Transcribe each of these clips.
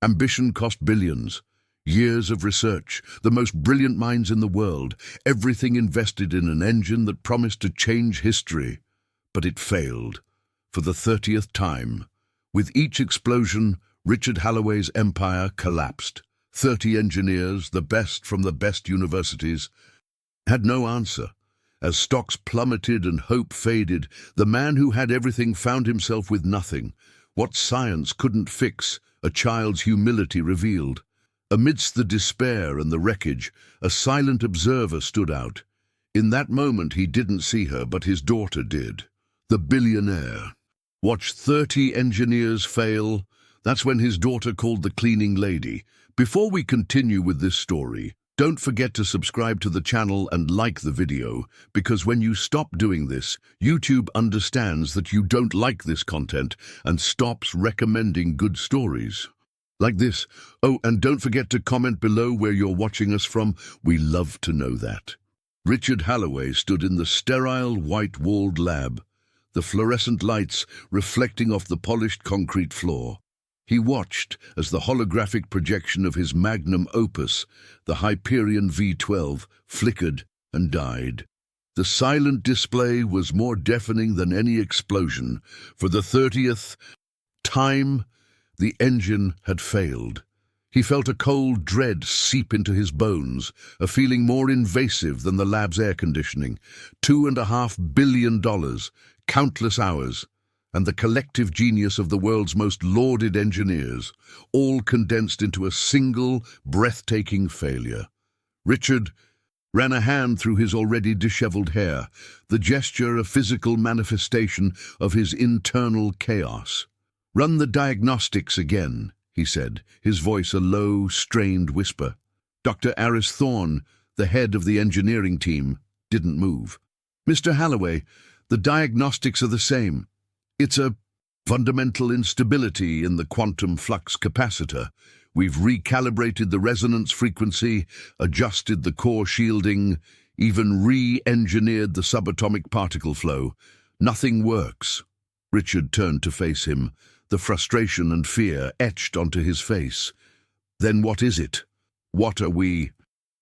Ambition cost billions. Years of research, the most brilliant minds in the world, everything invested in an engine that promised to change history. But it failed, for the 30th time. With each explosion, Richard Halloway's empire collapsed. 30 engineers, the best from the best universities, had no answer. As stocks plummeted and hope faded, the man who had everything found himself with nothing. What science couldn't fix, a child's humility revealed. Amidst the despair and the wreckage, a silent observer stood out. In that moment he didn't see her, but his daughter did. The billionaire. Watched 30 engineers fail. That's when his daughter called the cleaning lady. Before we continue with this story, don't forget to subscribe to the channel and like the video, because when you stop doing this, YouTube understands that you don't like this content and stops recommending good stories like this. Oh, and don't forget to comment below where you're watching us from. We love to know that. Richard Halloway stood in the sterile, white-walled lab, the fluorescent lights reflecting off the polished concrete floor. He watched as the holographic projection of his magnum opus, the Hyperion V12, flickered and died. The silent display was more deafening than any explosion. For the 30th time, the engine had failed. He felt a cold dread seep into his bones, a feeling more invasive than the lab's air conditioning. $2.5 billion, countless hours, and the collective genius of the world's most lauded engineers, all condensed into a single, breathtaking failure. Richard ran a hand through his already disheveled hair, the gesture a physical manifestation of his internal chaos. "Run the diagnostics again," he said, his voice a low, strained whisper. Dr. Aris Thorne, the head of the engineering team, didn't move. "Mr. Halloway, the diagnostics are the same. It's a fundamental instability in the quantum flux capacitor. We've recalibrated the resonance frequency, adjusted the core shielding, even re-engineered the subatomic particle flow. Nothing works." Richard turned to face him, the frustration and fear etched onto his face. "Then what is it? What are we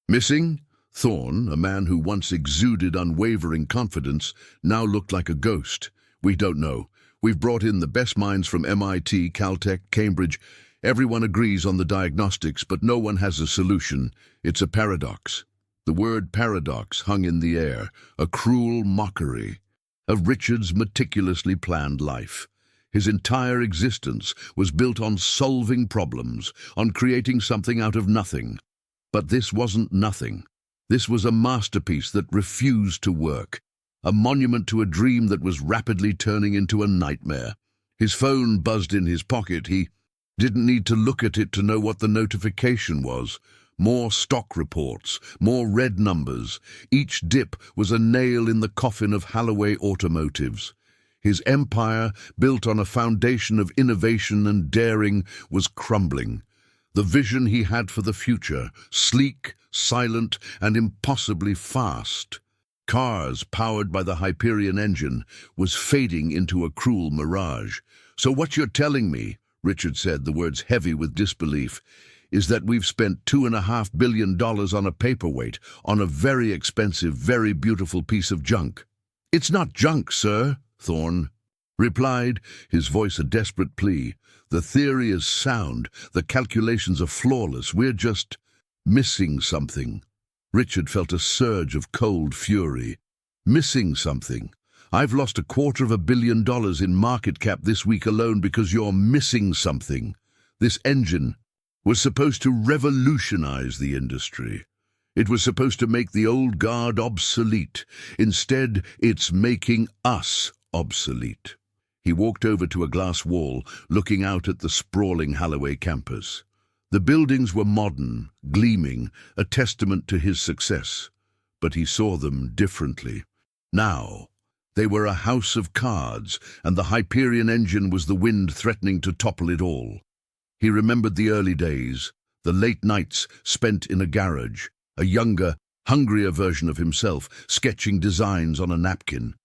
missing?" Thorne, a man who once exuded unwavering confidence, now looked like a ghost. "We don't know. We've brought in the best minds from MIT, Caltech, Cambridge. Everyone agrees on the diagnostics, but no one has a solution. It's a paradox." The word paradox hung in the air, a cruel mockery of Richard's meticulously planned life. His entire existence was built on solving problems, on creating something out of nothing. But this wasn't nothing. This was a masterpiece that refused to work, a monument to a dream that was rapidly turning into a nightmare. His phone buzzed in his pocket. He didn't need to look at it to know what the notification was. More stock reports, more red numbers. Each dip was a nail in the coffin of Halloway Automotives. His empire, built on a foundation of innovation and daring, was crumbling. The vision he had for the future, sleek, silent, and impossibly fast, cars powered by the Hyperion engine, was fading into a cruel mirage. "So what you're telling me," Richard said, the words heavy with disbelief, "is that we've spent $2.5 billion on a paperweight, on a very expensive, very beautiful piece of junk." "It's not junk, sir," Thorne replied, his voice a desperate plea. "The theory is sound, the calculations are flawless. We're just missing something." Richard felt a surge of cold fury. "Missing something? I've lost $250 million in market cap this week alone because you're missing something. This engine was supposed to revolutionize the industry. It was supposed to make the old guard obsolete. Instead, it's making us obsolete." He walked over to a glass wall, looking out at the sprawling Halloway campus. The buildings were modern, gleaming, a testament to his success. But he saw them differently. Now, they were a house of cards, and the Hyperion engine was the wind threatening to topple it all. He remembered the early days, the late nights spent in a garage, a younger, hungrier version of himself, sketching designs on a napkin.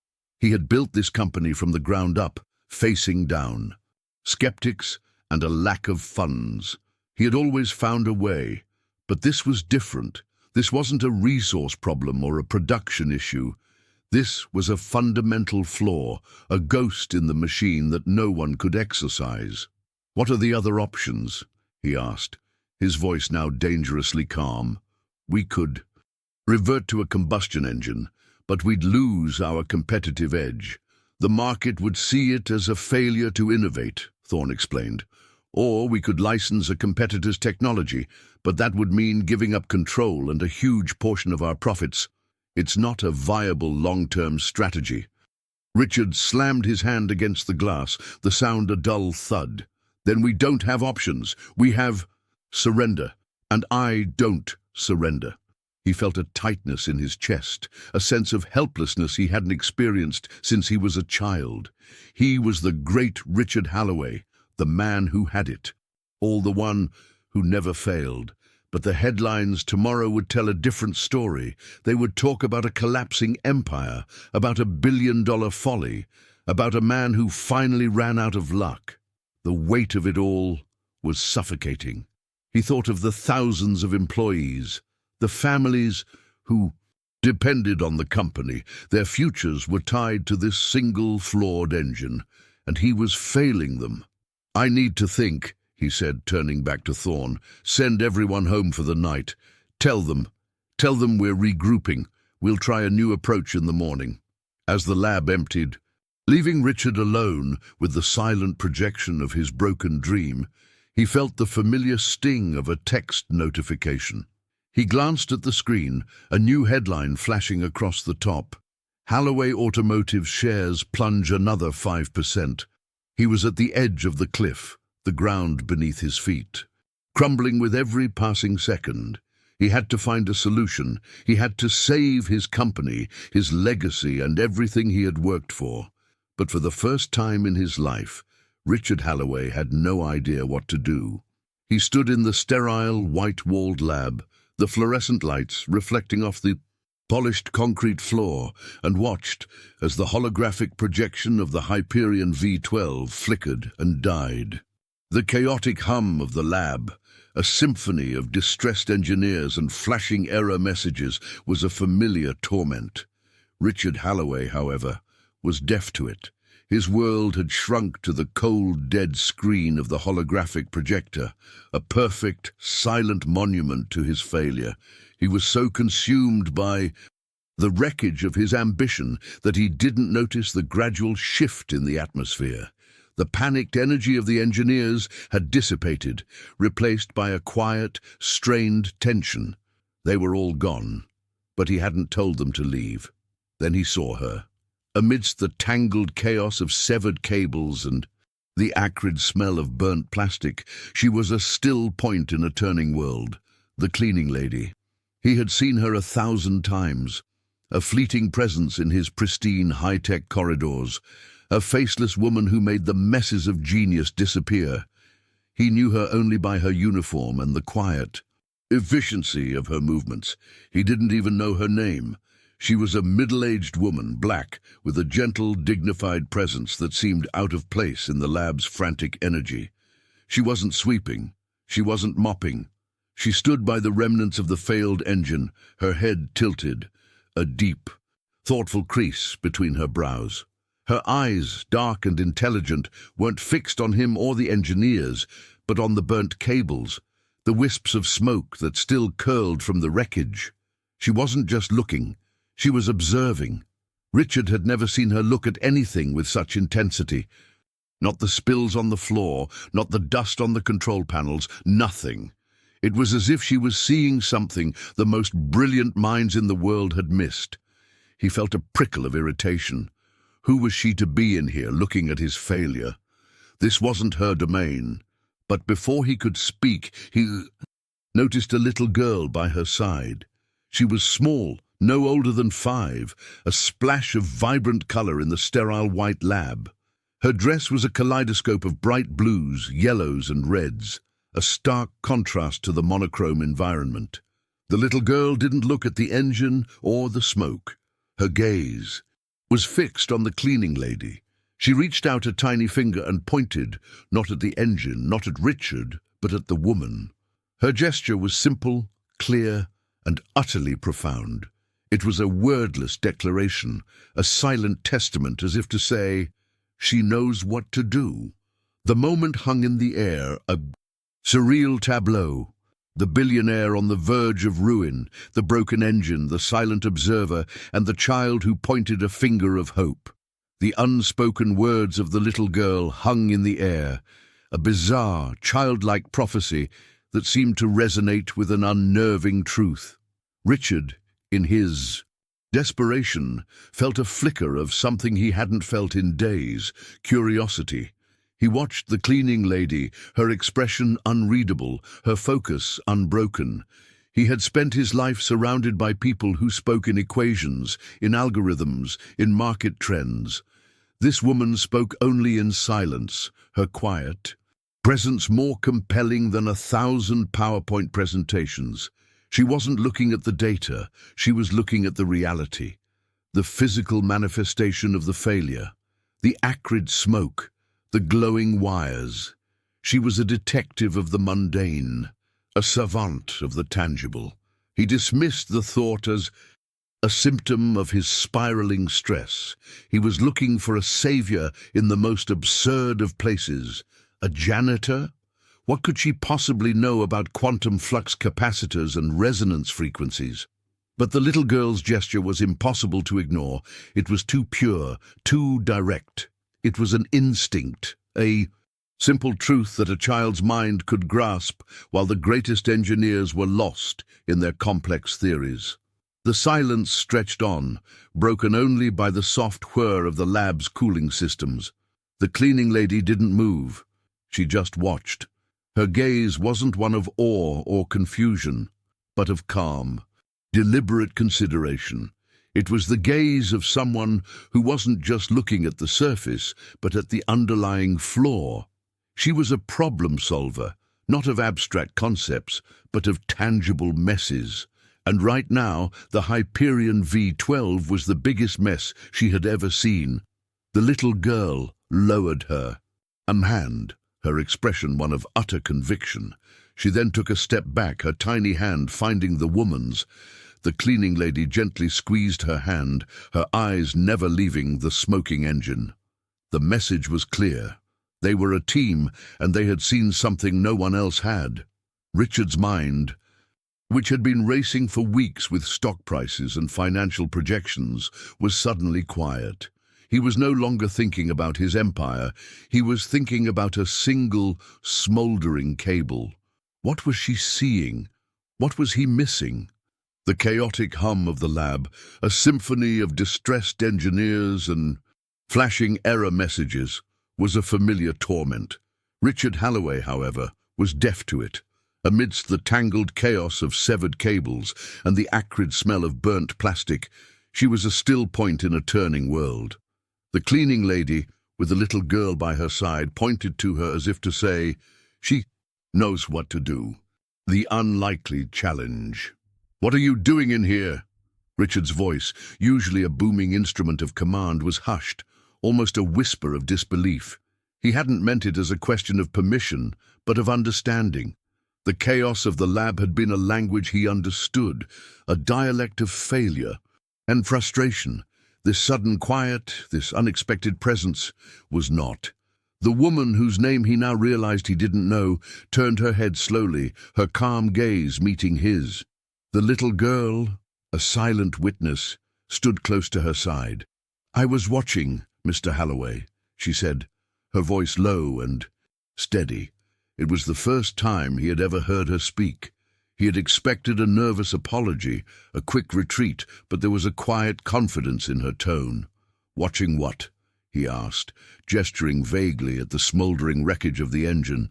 He had built this company from the ground up, facing down skeptics and a lack of funds. He had always found a way, but this was different. This wasn't a resource problem or a production issue. This was a fundamental flaw, a ghost in the machine that no one could exorcise. "What are the other options?" he asked, his voice now dangerously calm. "We could revert to a combustion engine, but we'd lose our competitive edge. The market would see it as a failure to innovate," Thorne explained. "Or we could license a competitor's technology, but that would mean giving up control and a huge portion of our profits. It's not a viable long-term strategy." Richard slammed his hand against the glass, the sound a dull thud. "Then we don't have options. We have surrender, and I don't surrender." He felt a tightness in his chest, a sense of helplessness he hadn't experienced since he was a child. He was the great Richard Halloway, the man who had it, all the one who never failed. But the headlines tomorrow would tell a different story. They would talk about a collapsing empire, about a billion-dollar folly, about a man who finally ran out of luck. The weight of it all was suffocating. He thought of the thousands of employees, the families who depended on the company. Their futures were tied to this single flawed engine, and he was failing them. "I need to think," he said, turning back to Thorne. "Send everyone home for the night. Tell them we're regrouping. We'll try a new approach in the morning." As the lab emptied, leaving Richard alone with the silent projection of his broken dream, he felt the familiar sting of a text notification. He glanced at the screen, a new headline flashing across the top. "Halloway Automotive shares plunge another 5%. He was at the edge of the cliff, the ground beneath his feet, crumbling with every passing second. He had to find a solution. He had to save his company, his legacy, and everything he had worked for. But for the first time in his life, Richard Halloway had no idea what to do. He stood in the sterile, white-walled lab, the fluorescent lights reflecting off the polished concrete floor, and watched as the holographic projection of the Hyperion V12 flickered and died. The chaotic hum of the lab, a symphony of distressed engineers and flashing error messages, was a familiar torment. Richard Halloway, however, was deaf to it. His world had shrunk to the cold, dead screen of the holographic projector, a perfect, silent monument to his failure. He was so consumed by the wreckage of his ambition that he didn't notice the gradual shift in the atmosphere. The panicked energy of the engineers had dissipated, replaced by a quiet, strained tension. They were all gone, but he hadn't told them to leave. Then he saw her. Amidst the tangled chaos of severed cables and the acrid smell of burnt plastic, she was a still point in a turning world, the cleaning lady. He had seen her 1,000 times, a fleeting presence in his pristine high-tech corridors, a faceless woman who made the messes of genius disappear. He knew her only by her uniform and the quiet efficiency of her movements. He didn't even know her name. She was a middle-aged woman, black, with a gentle, dignified presence that seemed out of place in the lab's frantic energy. She wasn't sweeping. She wasn't mopping. She stood by the remnants of the failed engine, her head tilted, a deep, thoughtful crease between her brows. Her eyes, dark and intelligent, weren't fixed on him or the engineers, but on the burnt cables, the wisps of smoke that still curled from the wreckage. She wasn't just looking. She was observing. Richard had never seen her look at anything with such intensity. Not the spills on the floor, not the dust on the control panels, nothing. It was as if she was seeing something the most brilliant minds in the world had missed. He felt a prickle of irritation. Who was she to be in here looking at his failure? This wasn't her domain. But before he could speak, he noticed a little girl by her side. She was small, no older than 5, a splash of vibrant color in the sterile white lab. Her dress was a kaleidoscope of bright blues, yellows, and reds, a stark contrast to the monochrome environment. The little girl didn't look at the engine or the smoke. Her gaze was fixed on the cleaning lady. She reached out a tiny finger and pointed, not at the engine, not at Richard, but at the woman. Her gesture was simple, clear, and utterly profound. It was a wordless declaration, a silent testament, as if to say, "She knows what to do." The moment hung in the air, a surreal tableau. The billionaire on the verge of ruin, the broken engine, the silent observer, and the child who pointed a finger of hope. The unspoken words of the little girl hung in the air, a bizarre, childlike prophecy that seemed to resonate with an unnerving truth. Richard, in his desperation, felt a flicker of something he hadn't felt in days: curiosity. He watched the cleaning lady, her expression unreadable, her focus unbroken. He had spent his life surrounded by people who spoke in equations, in algorithms, in market trends. This woman spoke only in silence, her quiet presence more compelling than 1,000 PowerPoint presentations. She wasn't looking at the data, she was looking at the reality, the physical manifestation of the failure, the acrid smoke, the glowing wires. She was a detective of the mundane, a savant of the tangible. He dismissed the thought as a symptom of his spiraling stress. He was looking for a savior in the most absurd of places. A janitor? What could she possibly know about quantum flux capacitors and resonance frequencies? But the little girl's gesture was impossible to ignore. It was too pure, too direct. It was an instinct, a simple truth that a child's mind could grasp while the greatest engineers were lost in their complex theories. The silence stretched on, broken only by the soft whir of the lab's cooling systems. The cleaning lady didn't move. She just watched. Her gaze wasn't one of awe or confusion, but of calm, deliberate consideration. It was the gaze of someone who wasn't just looking at the surface, but at the underlying flaw. She was a problem solver, not of abstract concepts, but of tangible messes. And right now, the Hyperion V12 was the biggest mess she had ever seen. The little girl lowered her hand, her expression one of utter conviction. She then took a step back, her tiny hand finding the woman's. The cleaning lady gently squeezed her hand, her eyes never leaving the smoking engine. The message was clear. They were a team, and they had seen something no one else had. Richard's mind, which had been racing for weeks with stock prices and financial projections, was suddenly quiet. He was no longer thinking about his empire. He was thinking about a single, smoldering cable. What was she seeing? What was he missing? The chaotic hum of the lab, a symphony of distressed engineers and flashing error messages, was a familiar torment. Richard Halloway, however, was deaf to it. Amidst the tangled chaos of severed cables and the acrid smell of burnt plastic, she was a still point in a turning world. The cleaning lady, with the little girl by her side, pointed to her as if to say, "She knows what to do." The unlikely challenge. "What are you doing in here?" Richard's voice, usually a booming instrument of command, was hushed, almost a whisper of disbelief. He hadn't meant it as a question of permission, but of understanding. The chaos of the lab had been a language he understood, a dialect of failure and frustration. This sudden quiet, this unexpected presence, was not. The woman, whose name he now realized he didn't know, turned her head slowly, her calm gaze meeting his. The little girl, a silent witness, stood close to her side. "I was watching, Mr. Halloway," she said, her voice low and steady. It was the first time he had ever heard her speak. He had expected a nervous apology, a quick retreat, but there was a quiet confidence in her tone. "Watching what?" he asked, gesturing vaguely at the smoldering wreckage of the engine.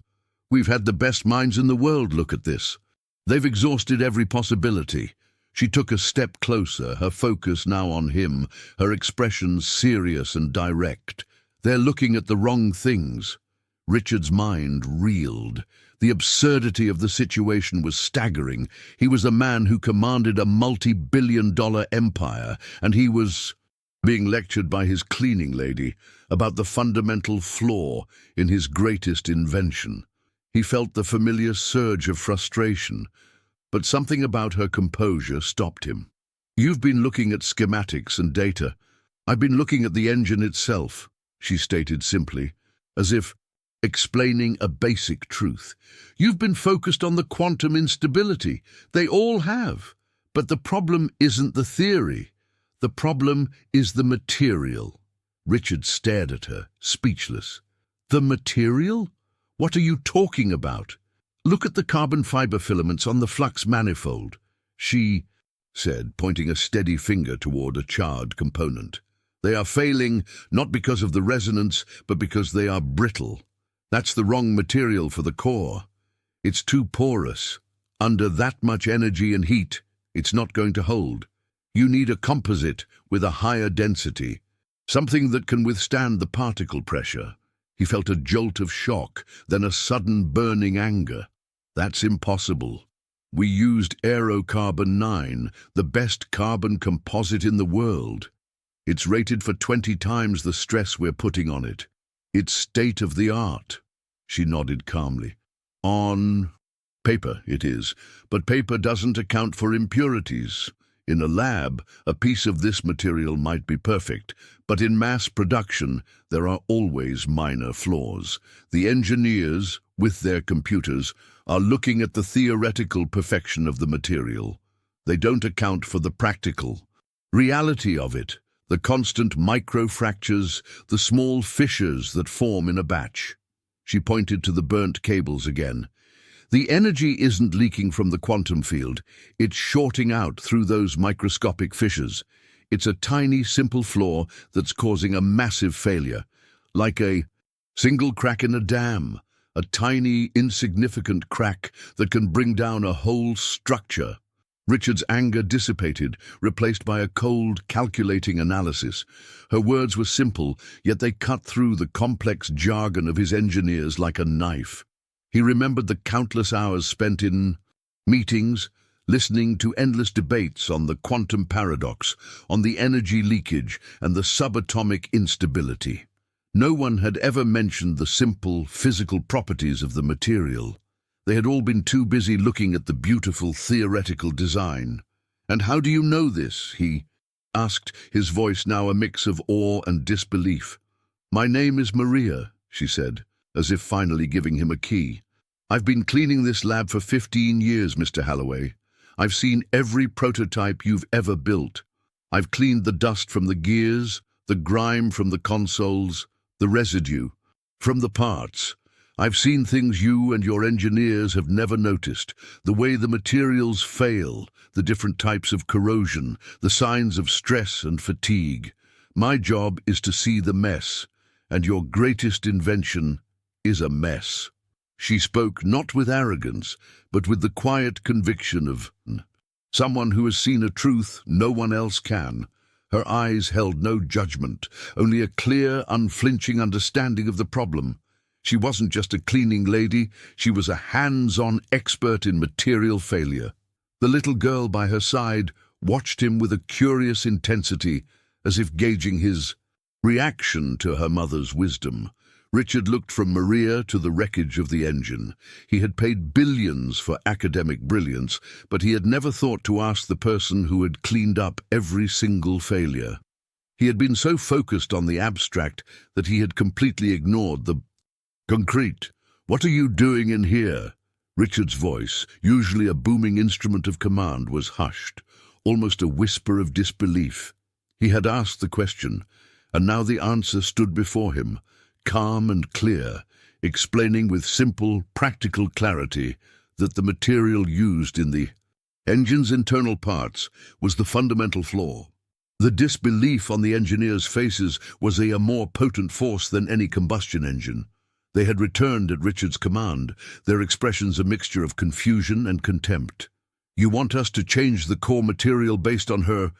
"We've had the best minds in the world look at this. They've exhausted every possibility." She took a step closer, her focus now on him, her expression serious and direct. "They're looking at the wrong things." Richard's mind reeled. The absurdity of the situation was staggering. He was a man who commanded a multi-billion-dollar empire, and he was being lectured by his cleaning lady about the fundamental flaw in his greatest invention. He felt the familiar surge of frustration, but something about her composure stopped him. "You've been looking at schematics and data. I've been looking at the engine itself," she stated simply, as if explaining a basic truth. "You've been focused on the quantum instability. They all have. But the problem isn't the theory. The problem is the material." Richard stared at her, speechless. "The material? What are you talking about?" "Look at the carbon fiber filaments on the flux manifold," she said, pointing a steady finger toward a charred component. "They are failing not because of the resonance, but because they are brittle. That's the wrong material for the core. It's too porous. Under that much energy and heat, it's not going to hold. You need a composite with a higher density, something that can withstand the particle pressure." He felt a jolt of shock, then a sudden burning anger. "That's impossible. We used Aerocarbon 9, the best carbon composite in the world. It's rated for 20 times the stress we're putting on it. It's state-of-the-art." She nodded calmly. "On paper it is, but paper doesn't account for impurities. In a lab, a piece of this material might be perfect, but in mass production, there are always minor flaws. The engineers, with their computers, are looking at the theoretical perfection of the material. They don't account for the practical reality of it, the constant microfractures, the small fissures that form in a batch." She pointed to the burnt cables again. "The energy isn't leaking from the quantum field. It's shorting out through those microscopic fissures. It's a tiny, simple flaw that's causing a massive failure, like a single crack in a dam, a tiny, insignificant crack that can bring down a whole structure." Richard's anger dissipated, replaced by a cold, calculating analysis. Her words were simple, yet they cut through the complex jargon of his engineers like a knife. He remembered the countless hours spent in meetings, listening to endless debates on the quantum paradox, on the energy leakage, and the subatomic instability. No one had ever mentioned the simple, physical properties of the material. They had all been too busy looking at the beautiful theoretical design. "And how do you know this?" he asked, his voice now a mix of awe and disbelief. "My name is Maria," she said, as if finally giving him a key. "I've been cleaning this lab for 15 years, Mr. Halloway. I've seen every prototype you've ever built. I've cleaned the dust from the gears, the grime from the consoles, the residue from the parts. I've seen things you and your engineers have never noticed, the way the materials fail, the different types of corrosion, the signs of stress and fatigue. My job is to see the mess, and your greatest invention is a mess." She spoke not with arrogance, but with the quiet conviction of someone who has seen a truth no one else can. Her eyes held no judgment, only a clear, unflinching understanding of the problem. She wasn't just a cleaning lady, she was a hands-on expert in material failure. The little girl by her side watched him with a curious intensity, as if gauging his reaction to her mother's wisdom. Richard looked from Maria to the wreckage of the engine. He had paid billions for academic brilliance, but he had never thought to ask the person who had cleaned up every single failure. He had been so focused on the abstract that he had completely ignored the concrete. "What are you doing in here?" Richard's voice, usually a booming instrument of command, was hushed, almost a whisper of disbelief. He had asked the question, and now the answer stood before him, calm and clear, explaining with simple, practical clarity that the material used in the engine's internal parts was the fundamental flaw. The disbelief on the engineers' faces was a more potent force than any combustion engine. They had returned at Richard's command, their expressions a mixture of confusion and contempt. "You want us to change the core material based on her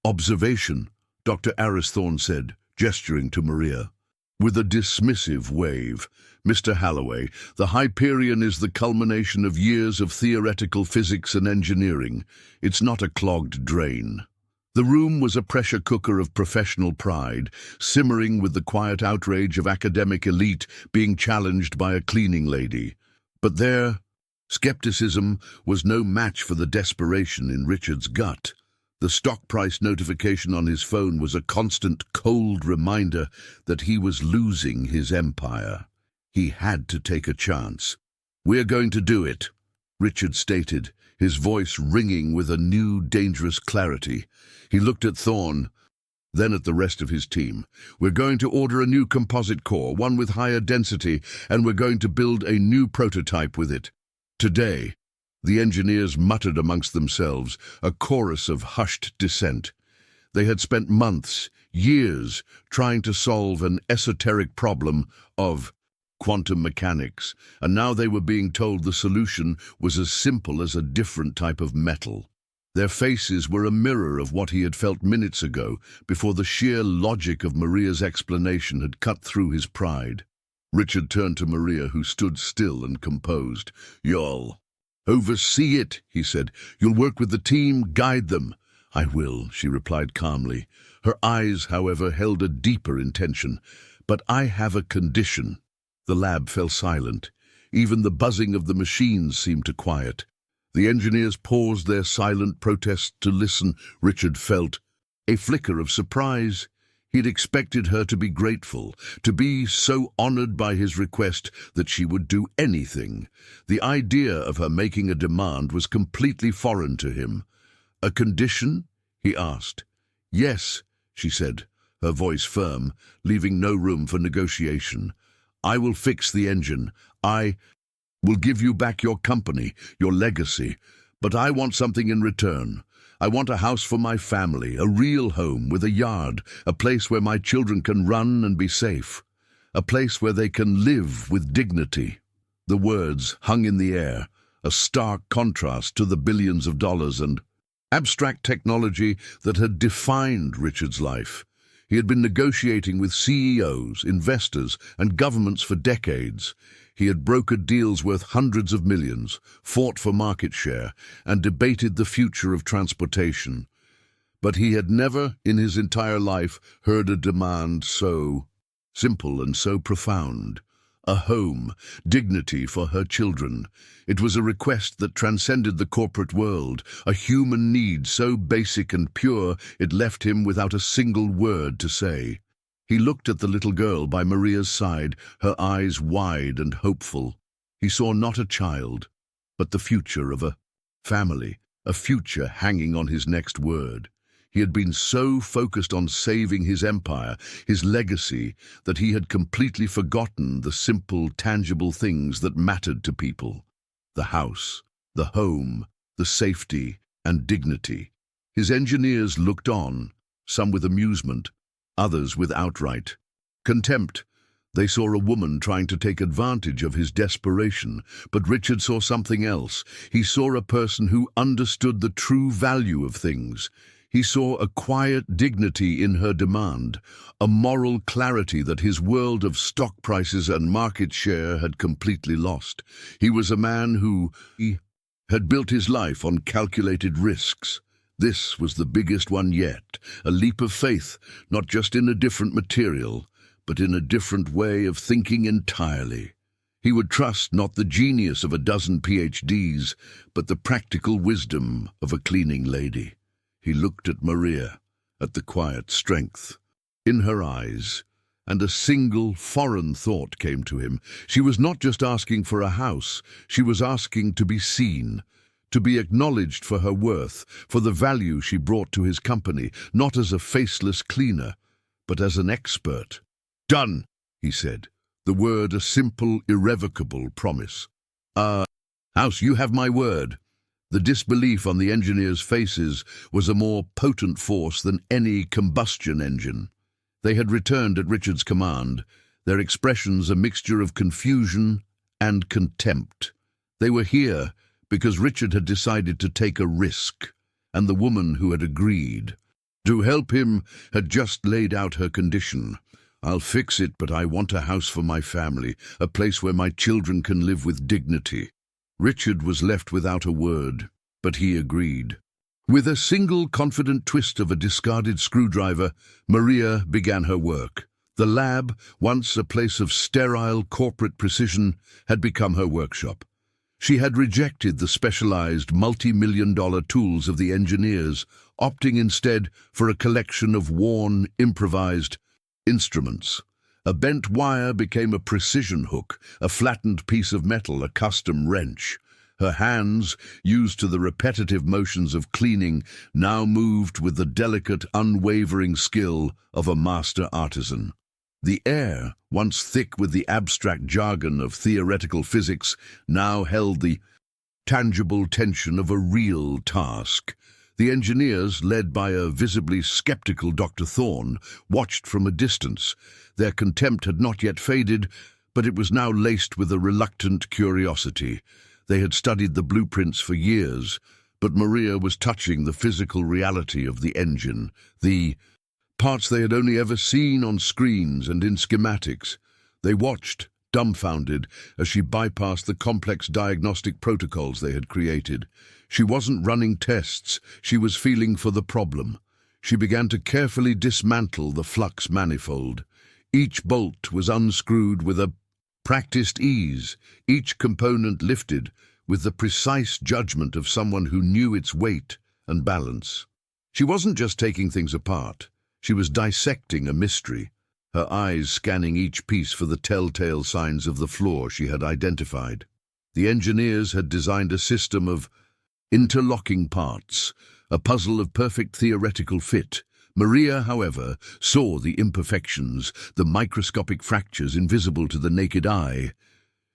observation," Dr. Aristhorne said, gesturing to Maria. With a dismissive wave, "Mr. Halloway, the Hyperion is the culmination of years of theoretical physics and engineering. It's not a clogged drain." The room was a pressure cooker of professional pride, simmering with the quiet outrage of academic elite being challenged by a cleaning lady. But their skepticism was no match for the desperation in Richard's gut. The stock price notification on his phone was a constant, cold reminder that he was losing his empire. He had to take a chance. "We're going to do it," Richard stated, his voice ringing with a new, dangerous clarity. He looked at Thorne, then at the rest of his team. "We're going to order a new composite core, one with higher density, and we're going to build a new prototype with it. Today." The engineers muttered amongst themselves, a chorus of hushed dissent. They had spent months, years, trying to solve an esoteric problem of quantum mechanics, and now they were being told the solution was as simple as a different type of metal. Their faces were a mirror of what he had felt minutes ago, before the sheer logic of Maria's explanation had cut through his pride. Richard turned to Maria, who stood still and composed. "You'll oversee it," he said. "You'll work with the team, guide them." "I will," she replied calmly. Her eyes, however, held a deeper intention. "But I have a condition." The lab fell silent. Even the buzzing of the machines seemed to quiet. The engineers paused their silent protest to listen. Richard felt a flicker of surprise. He'd expected her to be grateful, to be so honored by his request that she would do anything. The idea of her making a demand was completely foreign to him. "A condition?" he asked. "Yes," she said, her voice firm, leaving no room for negotiation. "I will fix the engine. I will give you back your company, your legacy. But I want something in return. I want a house for my family, a real home with a yard, a place where my children can run and be safe, a place where they can live with dignity." The words hung in the air, a stark contrast to the billions of dollars and abstract technology that had defined Richard's life. He had been negotiating with CEOs, investors, and governments for decades. He had brokered deals worth hundreds of millions, fought for market share, and debated the future of transportation. But he had never, in his entire life, heard a demand so simple and so profound. A home, dignity for her children. It was a request that transcended the corporate world, a human need so basic and pure it left him without a single word to say. He looked at the little girl by Maria's side, her eyes wide and hopeful. He saw not a child, but the future of a family, a future hanging on his next word. He had been so focused on saving his empire, his legacy, that he had completely forgotten the simple, tangible things that mattered to people. The house, the home, the safety, and dignity. His engineers looked on, some with amusement, others with outright contempt. They saw a woman trying to take advantage of his desperation, but Richard saw something else. He saw a person who understood the true value of things. He saw a quiet dignity in her demand, a moral clarity that his world of stock prices and market share had completely lost. He was a man who had built his life on calculated risks. This was the biggest one yet, a leap of faith, not just in a different material, but in a different way of thinking entirely. He would trust not the genius of a dozen PhDs, but the practical wisdom of a cleaning lady. He looked at Maria, at the quiet strength in her eyes, and a single foreign thought came to him. She was not just asking for a house, she was asking to be seen, to be acknowledged for her worth, for the value she brought to his company, not as a faceless cleaner, but as an expert. "Done," he said, the word a simple, irrevocable promise. House, you have my word." The disbelief on the engineers' faces was a more potent force than any combustion engine. They had returned at Richard's command, their expressions a mixture of confusion and contempt. They were here because Richard had decided to take a risk, and the woman who had agreed to help him had just laid out her condition. "I'll fix it, but I want a house for my family, a place where my children can live with dignity." Richard was left without a word, but he agreed. With a single confident twist of a discarded screwdriver, Maria began her work. The lab, once a place of sterile corporate precision, had become her workshop. She had rejected the specialized multi-million-dollar tools of the engineers, opting instead for a collection of worn, improvised instruments. A bent wire became a precision hook, a flattened piece of metal, a custom wrench. Her hands, used to the repetitive motions of cleaning, now moved with the delicate, unwavering skill of a master artisan. The air, once thick with the abstract jargon of theoretical physics, now held the tangible tension of a real task. The engineers, led by a visibly skeptical Dr. Thorne, watched from a distance. Their contempt had not yet faded, but it was now laced with a reluctant curiosity. They had studied the blueprints for years, but Maria was touching the physical reality of the engine, the parts they had only ever seen on screens and in schematics. They watched, dumbfounded, as she bypassed the complex diagnostic protocols they had created. She wasn't running tests, she was feeling for the problem. She began to carefully dismantle the flux manifold. Each bolt was unscrewed with a practiced ease, each component lifted with the precise judgment of someone who knew its weight and balance. She wasn't just taking things apart, she was dissecting a mystery, her eyes scanning each piece for the telltale signs of the flaw she had identified. The engineers had designed a system of interlocking parts, a puzzle of perfect theoretical fit. Maria, however, saw the imperfections, the microscopic fractures invisible to the naked eye.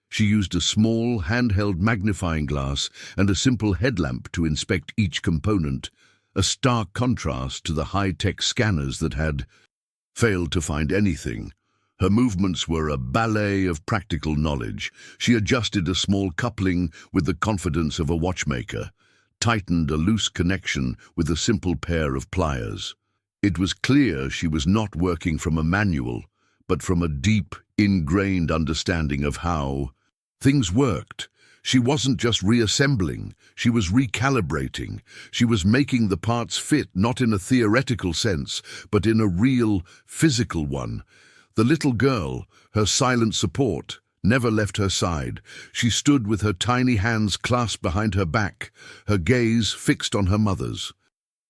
She used a small, handheld magnifying glass and a simple headlamp to inspect each component, a stark contrast to the high-tech scanners that had failed to find anything. Her movements were a ballet of practical knowledge. She adjusted a small coupling with the confidence of a watchmaker, tightened a loose connection with a simple pair of pliers. It was clear she was not working from a manual, but from a deep, ingrained understanding of how things worked. She wasn't just reassembling, she was recalibrating. She was making the parts fit, not in a theoretical sense, but in a real, physical one. The little girl, her silent support, never left her side. She stood with her tiny hands clasped behind her back, her gaze fixed on her mother's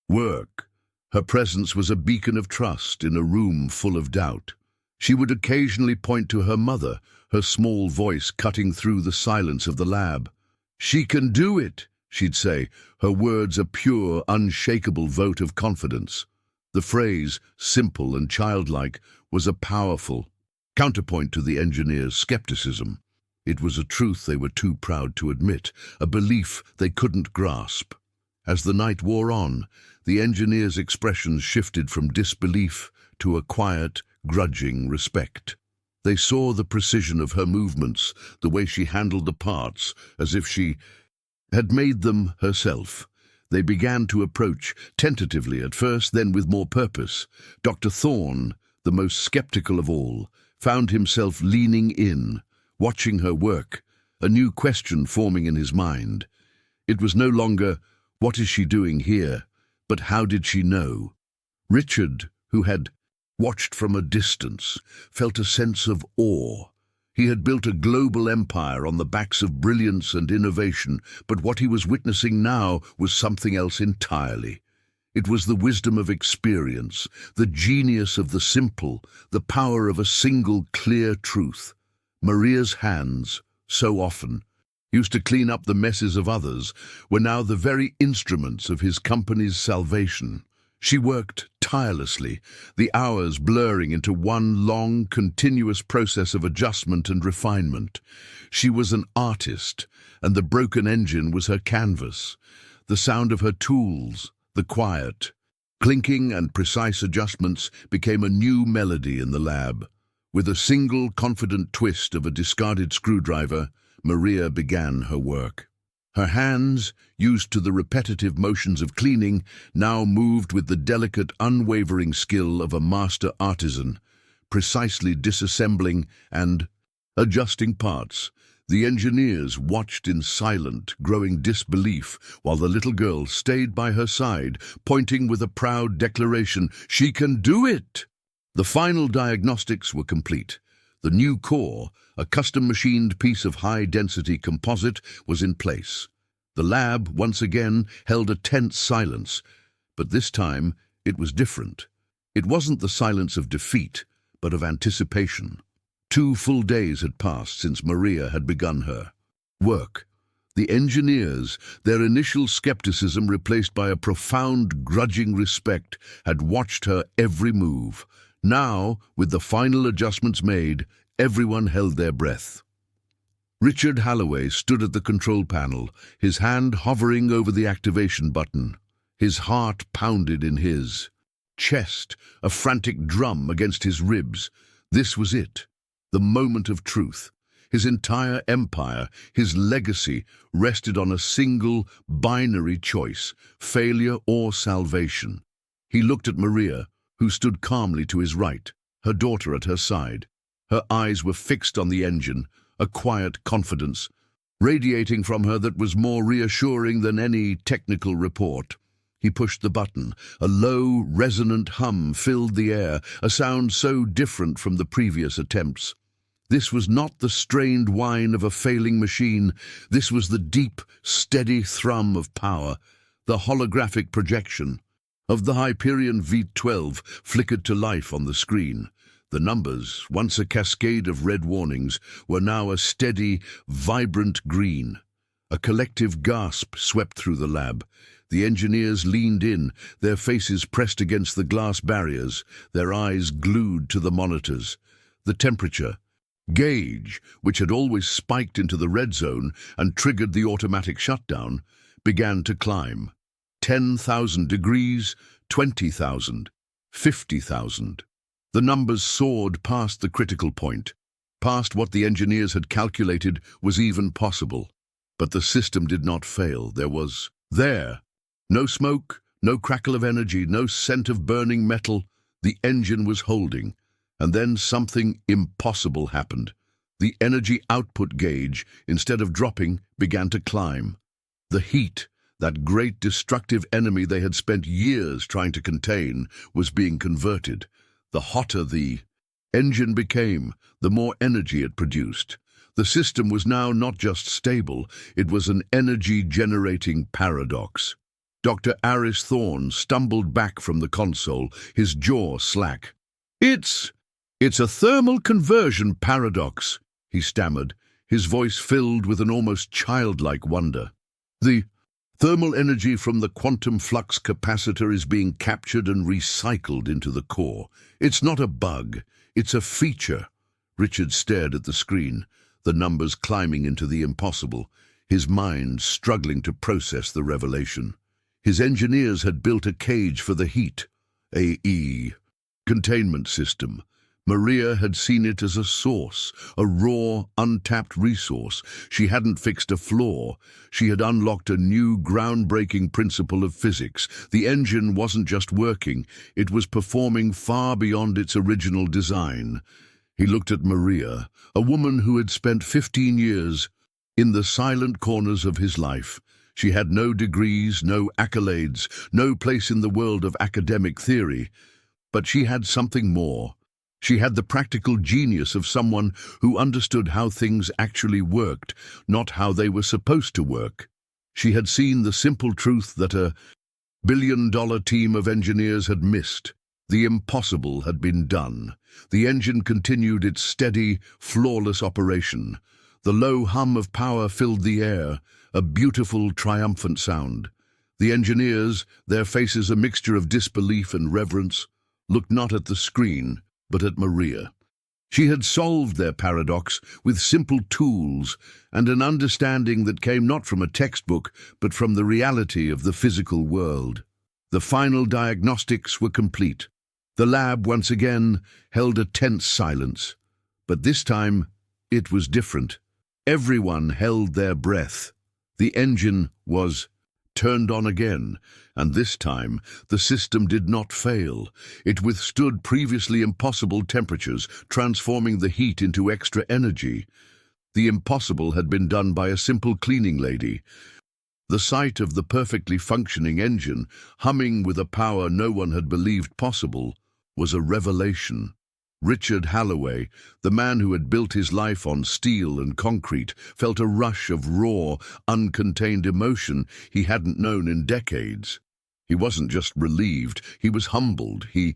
work. Her presence was a beacon of trust in a room full of doubt. She would occasionally point to her mother, her small voice cutting through the silence of the lab. "She can do it," she'd say, her words a pure, unshakable vote of confidence. The phrase, simple and childlike, was a powerful counterpoint to the engineers' skepticism. It was a truth they were too proud to admit, a belief they couldn't grasp. As the night wore on, the engineers' expressions shifted from disbelief to a quiet, grudging respect. They saw the precision of her movements, the way she handled the parts, as if she had made them herself. They began to approach, tentatively at first, then with more purpose. Dr. Thorne, the most skeptical of all, found himself leaning in, watching her work, a new question forming in his mind. It was no longer, "What is she doing here?" but "How did she know?" Richard, who had watched from a distance, felt a sense of awe. He had built a global empire on the backs of brilliance and innovation, but what he was witnessing now was something else entirely. It was the wisdom of experience, the genius of the simple, the power of a single clear truth. Maria's hands, so often used to clean up the messes of others, were now the very instruments of his company's salvation. She worked tirelessly, the hours blurring into one long, continuous process of adjustment and refinement. She was an artist, and the broken engine was her canvas. The sound of her tools, the quiet, clinking and precise adjustments became a new melody in the lab. With a single confident twist of a discarded screwdriver, Maria began her work. Her hands, used to the repetitive motions of cleaning, now moved with the delicate, unwavering skill of a master artisan, precisely disassembling and adjusting parts. The engineers watched in silent, growing disbelief, while the little girl stayed by her side, pointing with a proud declaration, "She can do it!" The final diagnostics were complete. The new core, a custom-machined piece of high-density composite, was in place. The lab, once again, held a tense silence, but this time it was different. It wasn't the silence of defeat, but of anticipation. 2 full days had passed since Maria had begun her work. The engineers, their initial skepticism replaced by a profound, grudging respect, had watched her every move. Now, with the final adjustments made, everyone held their breath. Richard Halloway stood at the control panel, his hand hovering over the activation button. His heart pounded in his chest, a frantic drum against his ribs. This was it, the moment of truth. His entire empire, his legacy, rested on a single, binary choice, failure or salvation. He looked at Maria, who stood calmly to his right, her daughter at her side. Her eyes were fixed on the engine, a quiet confidence, radiating from her that was more reassuring than any technical report. He pushed the button. A low, resonant hum filled the air, a sound so different from the previous attempts. This was not the strained whine of a failing machine. This was the deep, steady thrum of power, the holographic projection of the Hyperion V12 flickered to life on the screen. The numbers, once a cascade of red warnings, were now a steady, vibrant green. A collective gasp swept through the lab. The engineers leaned in, their faces pressed against the glass barriers, their eyes glued to the monitors. The temperature gauge, which had always spiked into the red zone and triggered the automatic shutdown, began to climb. 10,000 degrees, 20,000, 50,000. The numbers soared past the critical point, past what the engineers had calculated was even possible. But the system did not fail. There was no smoke, no crackle of energy, no scent of burning metal. The engine was holding. And then something impossible happened. The energy output gauge, instead of dropping, began to climb. The heat, that great destructive enemy they had spent years trying to contain, was being converted. The hotter the engine became, the more energy it produced. The system was now not just stable, it was an energy-generating paradox. Dr. Aris Thorne stumbled back from the console, his jaw slack. It's a thermal conversion paradox," he stammered, his voice filled with an almost childlike wonder. "The thermal energy from the quantum flux capacitor is being captured and recycled into the core. It's not a bug, it's a feature." Richard stared at the screen, the numbers climbing into the impossible, his mind struggling to process the revelation. His engineers had built a cage for the heat, a containment system. Maria had seen it as a source, a raw, untapped resource. She hadn't fixed a flaw. She had unlocked a new, groundbreaking principle of physics. The engine wasn't just working, it was performing far beyond its original design. He looked at Maria, a woman who had spent 15 years in the silent corners of his life. She had no degrees, no accolades, no place in the world of academic theory. But she had something more. She had the practical genius of someone who understood how things actually worked, not how they were supposed to work. She had seen the simple truth that a billion-dollar team of engineers had missed. The impossible had been done. The engine continued its steady, flawless operation. The low hum of power filled the air, a beautiful, triumphant sound. The engineers, their faces a mixture of disbelief and reverence, looked not at the screen, but at Maria. She had solved their paradox with simple tools and an understanding that came not from a textbook, but from the reality of the physical world. The final diagnostics were complete. The lab once again held a tense silence, but this time it was different. Everyone held their breath. The engine was turned on again, and this time the system did not fail. It withstood previously impossible temperatures, transforming the heat into extra energy. The impossible had been done by a simple cleaning lady. The sight of the perfectly functioning engine, humming with a power no one had believed possible, was a revelation. Richard Halloway, the man who had built his life on steel and concrete, felt a rush of raw, uncontained emotion he hadn't known in decades. He wasn't just relieved, he was humbled. He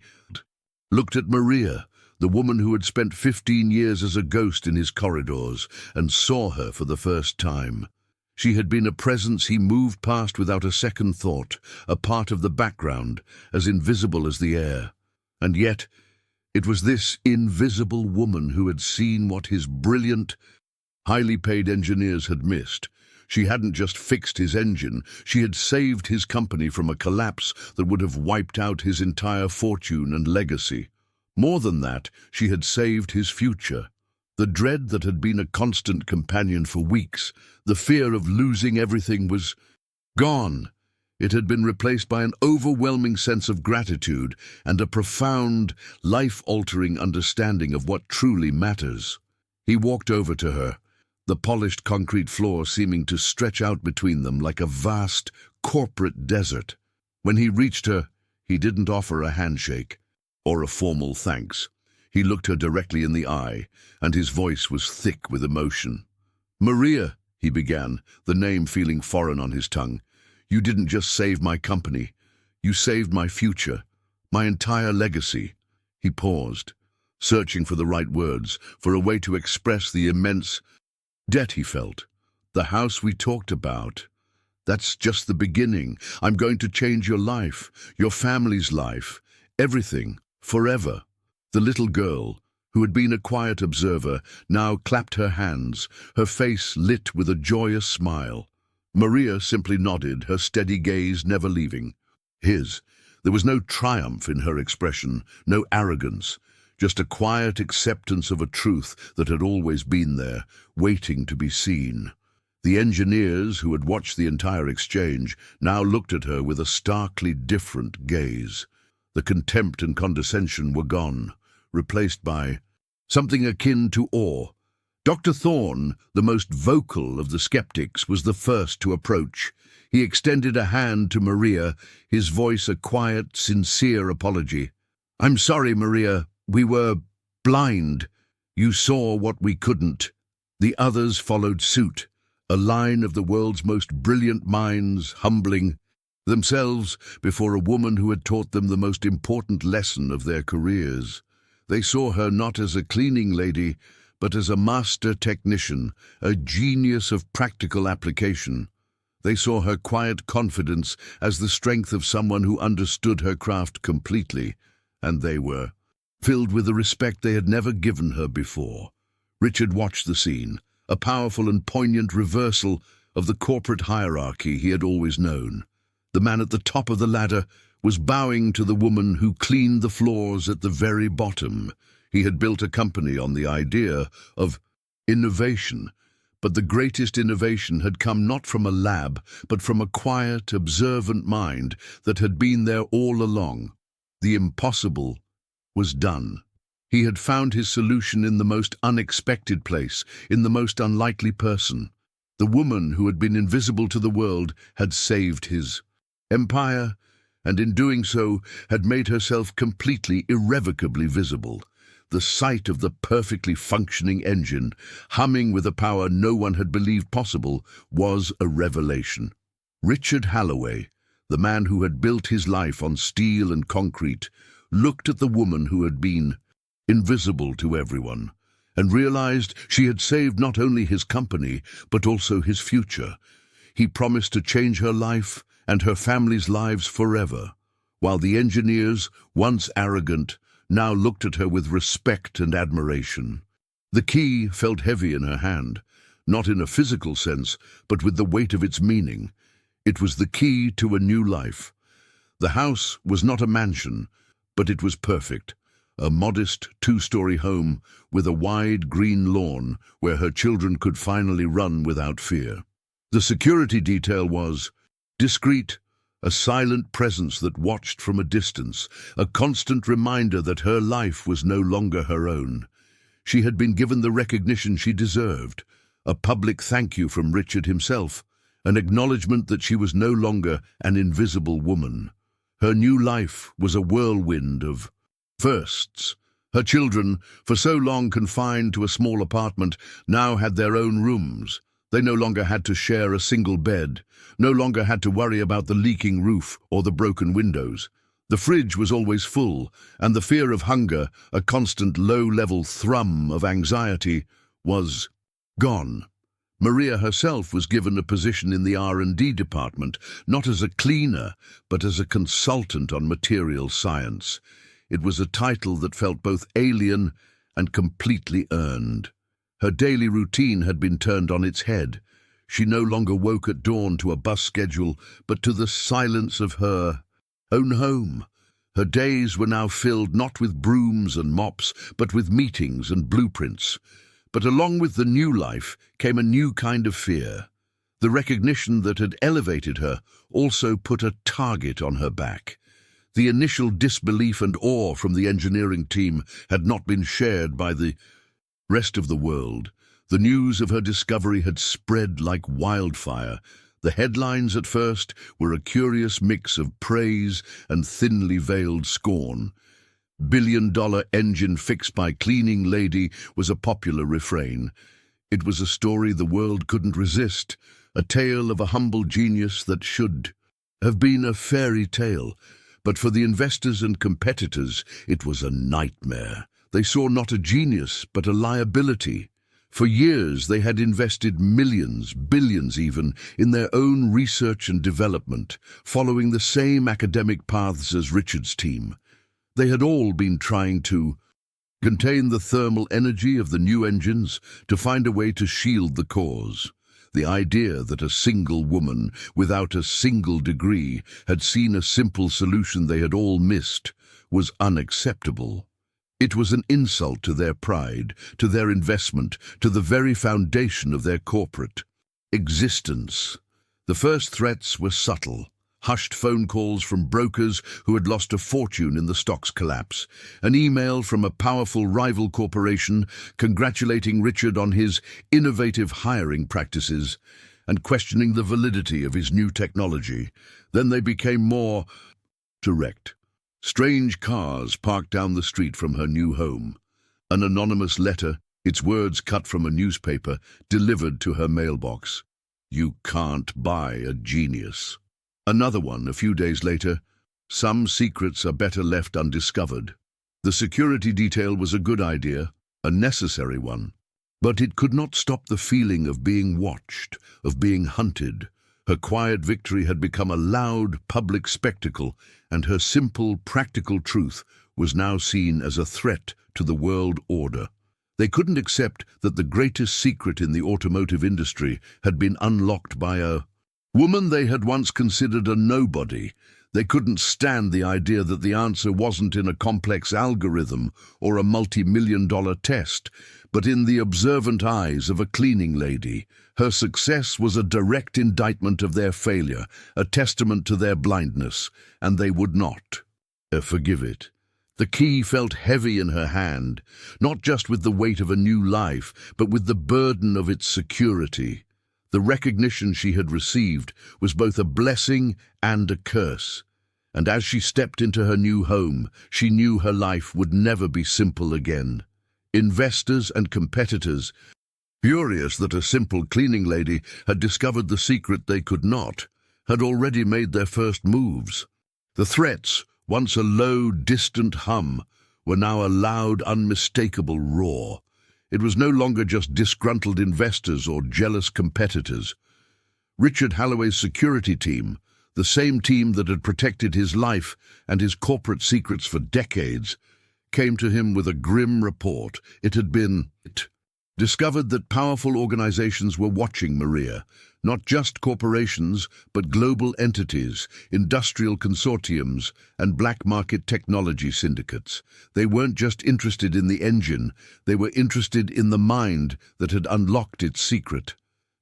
looked at Maria, the woman who had spent 15 years as a ghost in his corridors, and saw her for the first time. She had been a presence he moved past without a second thought, a part of the background, as invisible as the air. And yet, it was this invisible woman who had seen what his brilliant, highly paid engineers had missed. She hadn't just fixed his engine, she had saved his company from a collapse that would have wiped out his entire fortune and legacy. More than that, she had saved his future. The dread that had been a constant companion for weeks, the fear of losing everything, was gone. It had been replaced by an overwhelming sense of gratitude and a profound, life-altering understanding of what truly matters. He walked over to her, the polished concrete floor seeming to stretch out between them like a vast, corporate desert. When he reached her, he didn't offer a handshake or a formal thanks. He looked her directly in the eye, and his voice was thick with emotion. "Maria," he began, the name feeling foreign on his tongue, "you didn't just save my company. You saved my future, my entire legacy." He paused, searching for the right words, for a way to express the immense debt he felt. "The house we talked about, that's just the beginning. I'm going to change your life, your family's life, everything, forever." The little girl, who had been a quiet observer, now clapped her hands, her face lit with a joyous smile. Maria simply nodded, her steady gaze never leaving his. There was no triumph in her expression, no arrogance, just a quiet acceptance of a truth that had always been there, waiting to be seen. The engineers, who had watched the entire exchange, now looked at her with a starkly different gaze. The contempt and condescension were gone, replaced by something akin to awe. Dr. Thorne, the most vocal of the skeptics, was the first to approach. He extended a hand to Maria, his voice a quiet, sincere apology. "I'm sorry, Maria. We were blind. You saw what we couldn't." The others followed suit, a line of the world's most brilliant minds, humbling themselves before a woman who had taught them the most important lesson of their careers. They saw her not as a cleaning lady, but as a master technician, a genius of practical application. They saw her quiet confidence as the strength of someone who understood her craft completely, and they were filled with a respect they had never given her before. Richard watched the scene, a powerful and poignant reversal of the corporate hierarchy he had always known. The man at the top of the ladder was bowing to the woman who cleaned the floors at the very bottom. He had built a company on the idea of innovation, but the greatest innovation had come not from a lab, but from a quiet, observant mind that had been there all along. The impossible was done. He had found his solution in the most unexpected place, in the most unlikely person. The woman who had been invisible to the world had saved his empire, and in doing so had made herself completely, irrevocably visible. The sight of the perfectly functioning engine, humming with a power no one had believed possible, was a revelation. Richard Halloway, the man who had built his life on steel and concrete, looked at the woman who had been invisible to everyone, and realized she had saved not only his company, but also his future. He promised to change her life and her family's lives forever, while the engineers, once arrogant, now looked at her with respect and admiration. The key felt heavy in her hand, not in a physical sense, but with the weight of its meaning. It was the key to a new life. The house was not a mansion, but it was perfect, a modest two-story home with a wide green lawn where her children could finally run without fear. The security detail was discreet, a silent presence that watched from a distance, a constant reminder that her life was no longer her own. She had been given the recognition she deserved, a public thank you from Richard himself, an acknowledgement that she was no longer an invisible woman. Her new life was a whirlwind of firsts, Her children, for so long confined to a small apartment, now had their own rooms. They no longer had to share a single bed, no longer had to worry about the leaking roof or the broken windows. The fridge was always full, and the fear of hunger, a constant low-level thrum of anxiety, was gone. Maria herself was given a position in the R&D department, not as a cleaner, but as a consultant on material science. It was a title that felt both alien and completely earned. Her daily routine had been turned on its head. She no longer woke at dawn to a bus schedule, but to the silence of her own home. Her days were now filled not with brooms and mops, but with meetings and blueprints. But along with the new life came a new kind of fear. The recognition that had elevated her also put a target on her back. The initial disbelief and awe from the engineering team had not been shared by the rest of the world. The news of her discovery had spread like wildfire. The headlines at first were a curious mix of praise and thinly veiled scorn. "Billion-dollar engine fixed by cleaning lady" was a popular refrain. It was a story the world couldn't resist, a tale of a humble genius that should have been a fairy tale. But for the investors and competitors, it was a nightmare. They saw not a genius, but a liability. For years, they had invested millions, billions even, in their own research and development, following the same academic paths as Richard's team. They had all been trying to contain the thermal energy of the new engines, to find a way to shield the cores. The idea that a single woman, without a single degree, had seen a simple solution they had all missed, was unacceptable. It was an insult to their pride, to their investment, to the very foundation of their corporate existence. The first threats were subtle. Hushed phone calls from brokers who had lost a fortune in the stock's collapse, an email from a powerful rival corporation congratulating Richard on his innovative hiring practices and questioning the validity of his new technology. Then they became more direct. Strange cars parked down the street from her new home. An anonymous letter, its words cut from a newspaper, delivered to her mailbox. "You can't buy a genius." Another one, a few days later, "Some secrets are better left undiscovered." The security detail was a good idea, a necessary one, but it could not stop the feeling of being watched, of being hunted. Her quiet victory had become a loud public spectacle, and her simple, practical truth was now seen as a threat to the world order. They couldn't accept that the greatest secret in the automotive industry had been unlocked by a woman they had once considered a nobody. They couldn't stand the idea that the answer wasn't in a complex algorithm or a multi-million-dollar test, but in the observant eyes of a cleaning lady. Her success was a direct indictment of their failure, a testament to their blindness, and they would not forgive it. The key felt heavy in her hand, not just with the weight of a new life, but with the burden of its security. The recognition she had received was both a blessing and a curse, and as she stepped into her new home, she knew her life would never be simple again. Investors and competitors, furious that a simple cleaning lady had discovered the secret they could not, had already made their first moves. The threats, once a low, distant hum, were now a loud, unmistakable roar. It was no longer just disgruntled investors or jealous competitors. Richard Halloway's security team, the same team that had protected his life and his corporate secrets for decades, came to him with a grim report. It had been discovered that powerful organizations were watching Maria, not just corporations, but global entities, industrial consortiums, and black market technology syndicates. They weren't just interested in the engine, they were interested in the mind that had unlocked its secret.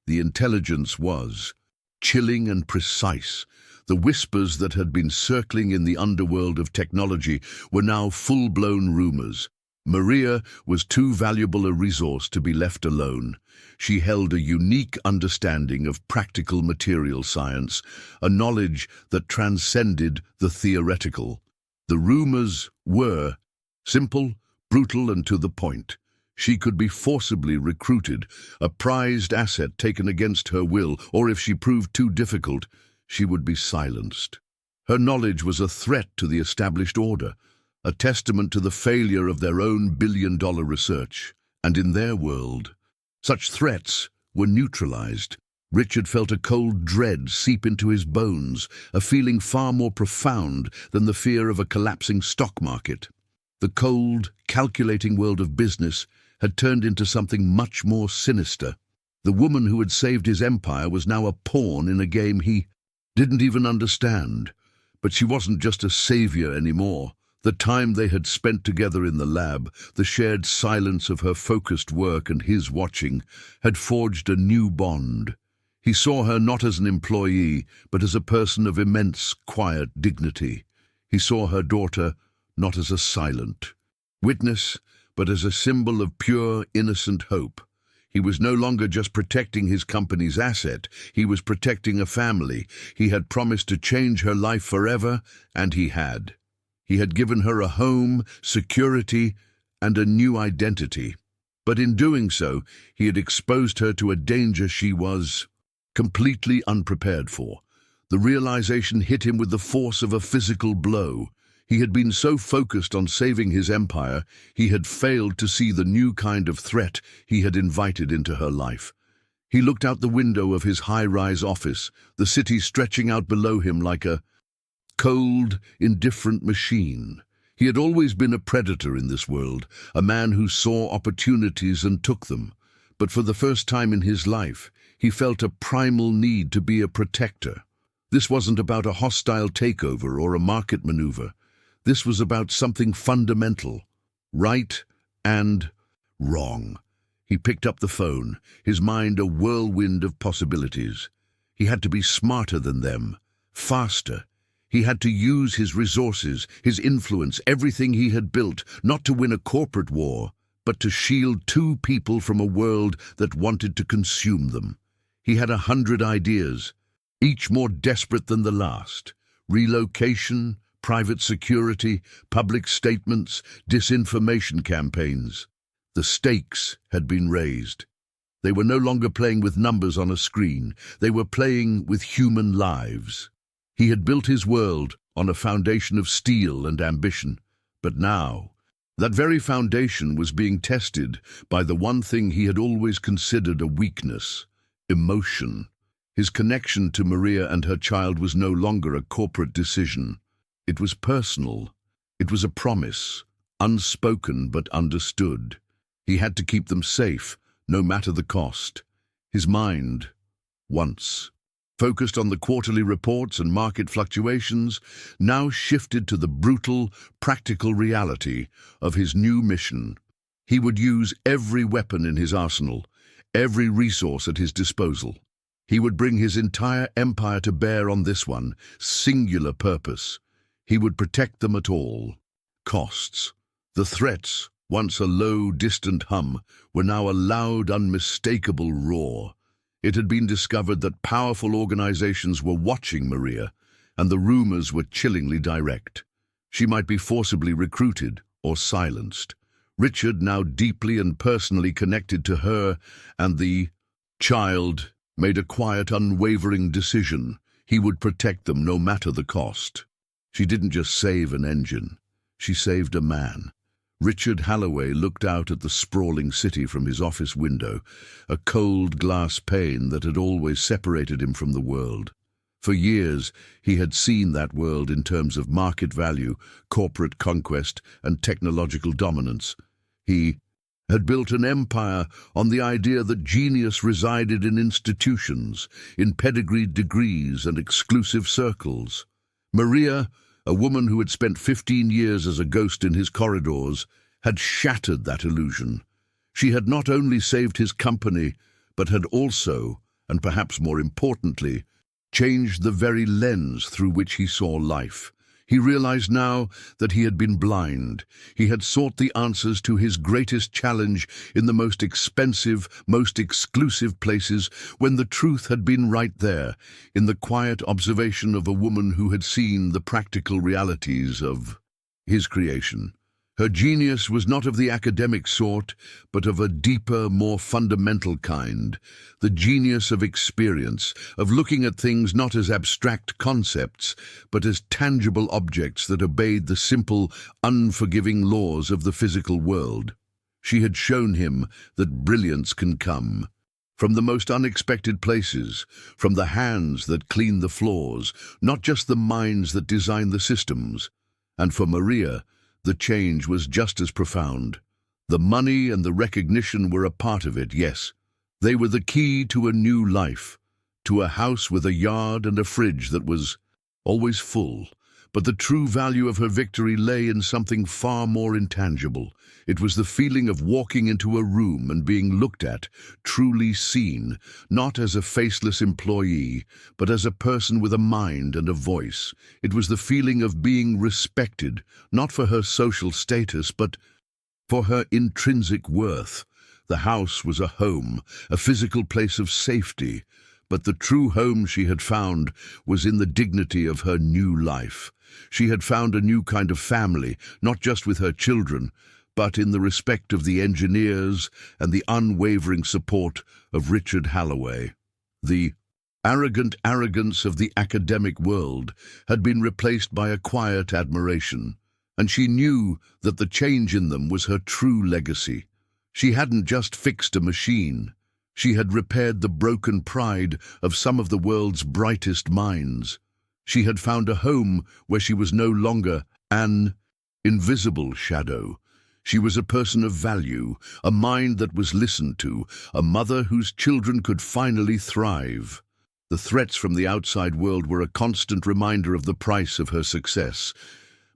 The intelligence was chilling and precise. The whispers that had been circling in the underworld of technology were now full-blown rumors. Maria was too valuable a resource to be left alone. She held a unique understanding of practical material science, a knowledge that transcended the theoretical. The rumors were simple, brutal and to the point. She could be forcibly recruited, a prized asset taken against her will, or if she proved too difficult, she would be silenced. Her knowledge was a threat to the established order, a testament to the failure of their own billion-dollar research. And in their world, such threats were neutralized. Richard felt a cold dread seep into his bones, a feeling far more profound than the fear of a collapsing stock market. The cold, calculating world of business had turned into something much more sinister. The woman who had saved his empire was now a pawn in a game he didn't even understand. But she wasn't just a savior anymore. The time they had spent together in the lab, the shared silence of her focused work and his watching, had forged a new bond. He saw her not as an employee, but as a person of immense, quiet dignity. He saw her daughter not as a silent witness, but as a symbol of pure, innocent hope. He was no longer just protecting his company's asset, he was protecting a family. He had promised to change her life forever, and he had. He had given her a home, security, and a new identity. But in doing so, he had exposed her to a danger she was completely unprepared for. The realization hit him with the force of a physical blow. He had been so focused on saving his empire, he had failed to see the new kind of threat he had invited into her life. He looked out the window of his high-rise office, the city stretching out below him like a cold, indifferent machine. He had always been a predator in this world, a man who saw opportunities and took them. But for the first time in his life, he felt a primal need to be a protector. This wasn't about a hostile takeover or a market maneuver. This was about something fundamental, right and wrong. He picked up the phone, his mind a whirlwind of possibilities. He had to be smarter than them, faster. He had to use his resources, his influence, everything he had built, not to win a corporate war, but to shield two people from a world that wanted to consume them. He had 100 ideas, each more desperate than the last. Relocation, private security, public statements, disinformation campaigns. The stakes had been raised. They were no longer playing with numbers on a screen. They were playing with human lives. He had built his world on a foundation of steel and ambition. But now, that very foundation was being tested by the one thing he had always considered a weakness: emotion. His connection to Maria and her child was no longer a corporate decision. It was personal. It was a promise, unspoken but understood. He had to keep them safe, no matter the cost. His mind, once focused on the quarterly reports and market fluctuations, now shifted to the brutal, practical reality of his new mission. He would use every weapon in his arsenal, every resource at his disposal. He would bring his entire empire to bear on this one singular purpose. He would protect them at all costs. The threats, once a low, distant hum, were now a loud, unmistakable roar. It had been discovered that powerful organizations were watching Maria, and the rumors were chillingly direct. She might be forcibly recruited or silenced. Richard, now deeply and personally connected to her and the child, made a quiet, unwavering decision. He would protect them no matter the cost. She didn't just save an engine. She saved a man. Richard Halloway looked out at the sprawling city from his office window, a cold glass pane that had always separated him from the world. For years, he had seen that world in terms of market value, corporate conquest, and technological dominance. He had built an empire on the idea that genius resided in institutions, in pedigreed degrees and exclusive circles. Maria, a woman who had spent 15 years as a ghost in his corridors, had shattered that illusion. She had not only saved his company, but had also, and perhaps more importantly, changed the very lens through which he saw life. He realized now that he had been blind. He had sought the answers to his greatest challenge in the most expensive, most exclusive places, when the truth had been right there, in the quiet observation of a woman who had seen the practical realities of his creation. Her genius was not of the academic sort, but of a deeper, more fundamental kind, the genius of experience, of looking at things not as abstract concepts, but as tangible objects that obeyed the simple, unforgiving laws of the physical world. She had shown him that brilliance can come from the most unexpected places, from the hands that clean the floors, not just the minds that design the systems. And for Maria, the change was just as profound. The money and the recognition were a part of it, yes. They were the key to a new life, to a house with a yard and a fridge that was always full. But the true value of her victory lay in something far more intangible. It was the feeling of walking into a room and being looked at, truly seen, not as a faceless employee, but as a person with a mind and a voice. It was the feeling of being respected, not for her social status, but for her intrinsic worth. The house was a home, a physical place of safety, but the true home she had found was in the dignity of her new life. She had found a new kind of family, not just with her children, but in the respect of the engineers and the unwavering support of Richard Halloway. The arrogant arrogance of the academic world had been replaced by a quiet admiration, and she knew that the change in them was her true legacy. She hadn't just fixed a machine. She had repaired the broken pride of some of the world's brightest minds. She had found a home where she was no longer an invisible shadow. She was a person of value, a mind that was listened to, a mother whose children could finally thrive. The threats from the outside world were a constant reminder of the price of her success,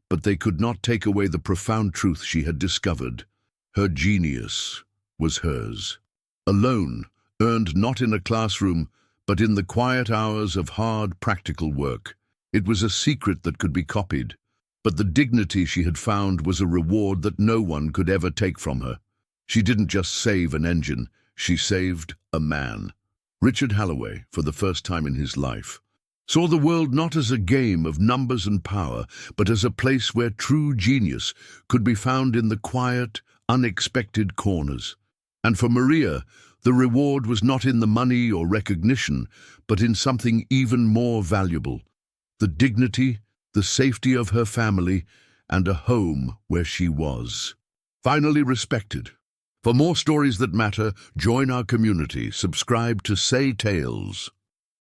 but they could not take away the profound truth she had discovered. Her genius was hers. Alone, earned not in a classroom, but in the quiet hours of hard, practical work. It was a secret that could be copied, but the dignity she had found was a reward that no one could ever take from her. She didn't just save an engine, she saved a man. Richard Halloway, for the first time in his life, saw the world not as a game of numbers and power, but as a place where true genius could be found in the quiet, unexpected corners. And for Maria, the reward was not in the money or recognition, but in something even more valuable: the dignity, the safety of her family, and a home where she was finally respected. For more stories that matter, join our community. Subscribe to Say Tales.